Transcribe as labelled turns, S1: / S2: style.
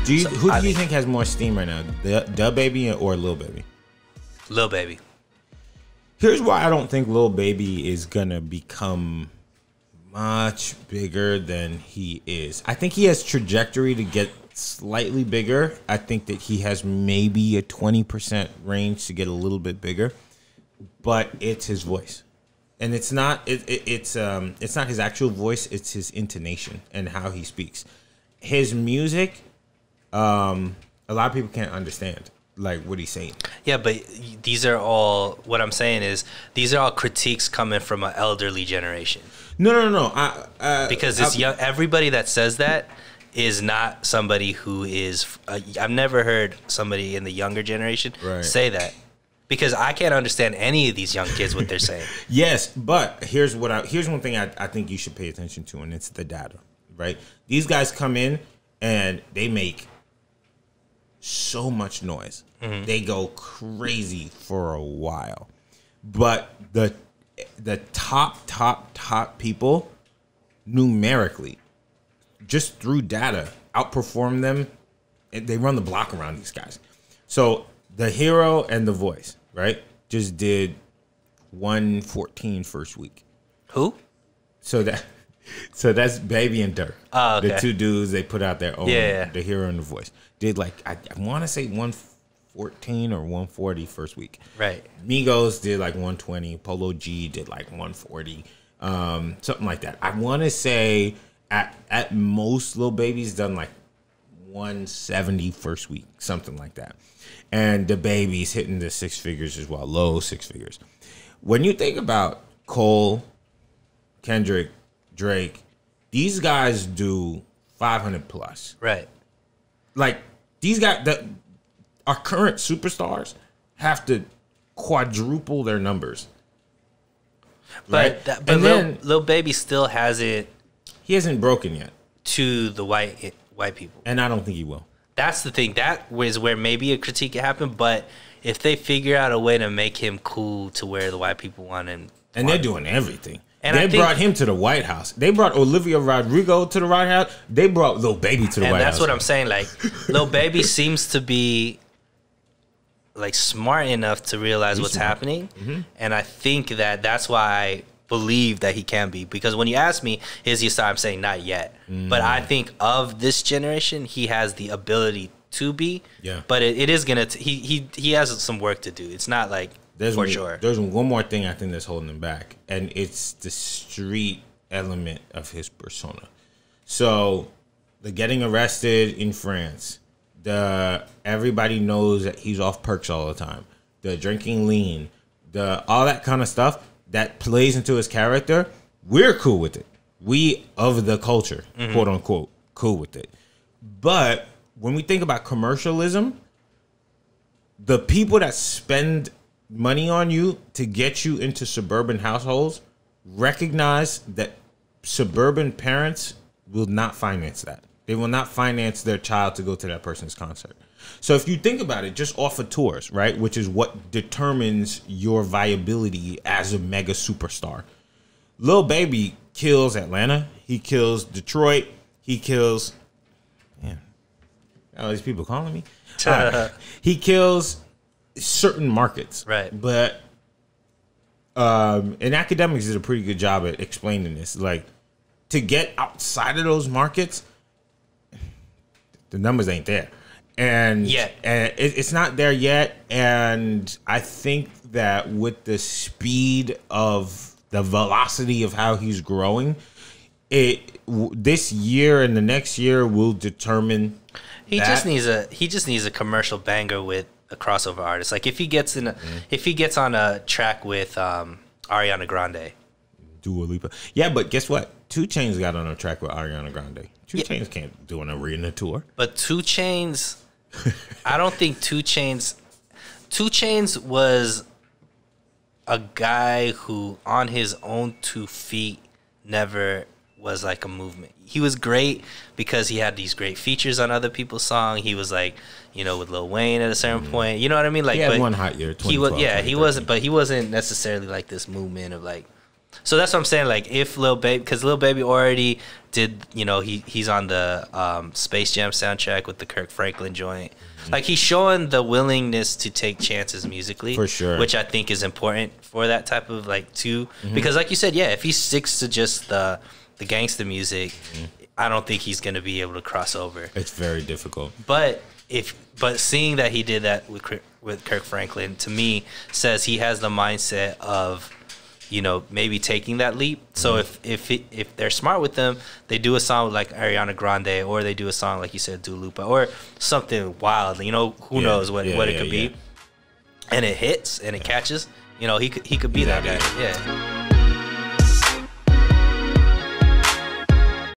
S1: Who do you think has more steam right now, Dababy or Lil Baby?
S2: Lil Baby.
S1: Here's why I don't think Lil Baby is gonna become much bigger than he is. I think he has trajectory to get slightly bigger. I think that he has maybe a 20% range to get a little bit bigger, but it's his voice, and it's not it's not his actual voice. It's his intonation and how he speaks. His music, a lot of people can't understand like what he's saying.
S2: Yeah, but these are all, what I'm saying is these are all critiques coming from an elderly generation.
S1: No.
S2: Because it's young. Everybody that says that is not somebody who is. I've never heard somebody in the younger generation say that, because I can't understand any of these young kids what they're saying.
S1: Yes, but here's one thing I think you should pay attention to, and it's the data. Right? These guys come in and they make so much noise. Mm-hmm. They go crazy for a while, but the top people numerically, just through data, outperform them. They run the block around these guys. So the Hero and the Voice, right, just did 114 first week.
S2: Who?
S1: So that's Baby and Dirk.
S2: Oh, okay.
S1: The two dudes, they put out their own.
S2: Yeah.
S1: The Hero and the Voice did like I want to say 114 or 140 first week.
S2: Right.
S1: Migos did like 120. Polo G did like 140. Something like that. I want to say at most Lil Baby's done like 170 first week, something like that. And Dababy's hitting the six figures as well, low six figures. When you think about Cole, Kendrick, Drake, these guys do 500 plus.
S2: Right.
S1: Like these guys that our current superstars have to quadruple their numbers.
S2: But
S1: right?
S2: but Lil Baby still hasn't.
S1: He hasn't broken yet
S2: to the white people,
S1: and I don't think he will.
S2: That's the thing. That was where maybe a critique could happen. But if they figure out a way to make him cool to where the white people want him,
S1: and they're doing everything. And they brought him to the White House. They brought Olivia Rodrigo to the White House. They brought Lil Baby to the White House.
S2: And that's what I'm saying. Like, Lil Baby seems to be like smart enough to realize what's happening. Mm-hmm. And I think that's why I believe that he can be. Because when you ask me, is he a star? I'm saying not yet. Mm. But I think of this generation, he has the ability to be. Yeah. But it is going to, he has some work to do. It's not like, for sure.
S1: There's one more thing I think that's holding him back, and it's the street element of his persona. So, the getting arrested in France, the everybody knows that he's off perks all the time, the drinking lean, the all that kind of stuff that plays into his character. We're cool with it. We of the culture, quote unquote, cool with it. But when we think about commercialism, the people that spend money on you to get you into suburban households recognize that suburban parents will not finance that. They will not finance their child to go to that person's concert. So if you think about it, just off of tours, right, which is what determines your viability as a mega superstar. Lil Baby kills Atlanta. He kills Detroit. He kills... Man, all these people calling me. He kills certain markets,
S2: right?
S1: But and academics did a pretty good job at explaining this. Like, to get outside of those markets, the numbers ain't there, and it's not there yet. And I think that with the speed of the velocity of how he's growing, this year and the next year will determine.
S2: He just needs a commercial banger with a crossover artist. Like if he gets on a track with Ariana Grande,
S1: Dua Lipa. Yeah, but guess what? 2 Chainz got on a track with Ariana Grande. 2 Chainz can't do an arena tour.
S2: But 2 Chainz, I don't think 2 Chainz. 2 Chainz was a guy who, on his own 2 feet, never was like a movement. He was great because he had these great features on other people's songs. He was like, with Lil Wayne at a certain point. You know what I mean? Like,
S1: he had one hot year.
S2: He wasn't, but he wasn't necessarily like this movement of like. So that's what I'm saying. Like, if Lil Baby, because Lil Baby already did, he's on the Space Jam soundtrack with the Kirk Franklin joint. Like, he's showing the willingness to take chances musically,
S1: for sure,
S2: which I think is important for that type of because like you said, yeah, if he sticks to just the gangsta music, I don't think he's gonna be able to cross over.
S1: It's very difficult.
S2: But seeing that he did that with Kirk Franklin, to me, says he has the mindset of, maybe taking that leap. So if they're smart with them, they do a song with like Ariana Grande, or they do a song like you said, Dua Lipa, or something wild. Who knows what it could be, and it hits and it catches. He could be that guy. Yeah.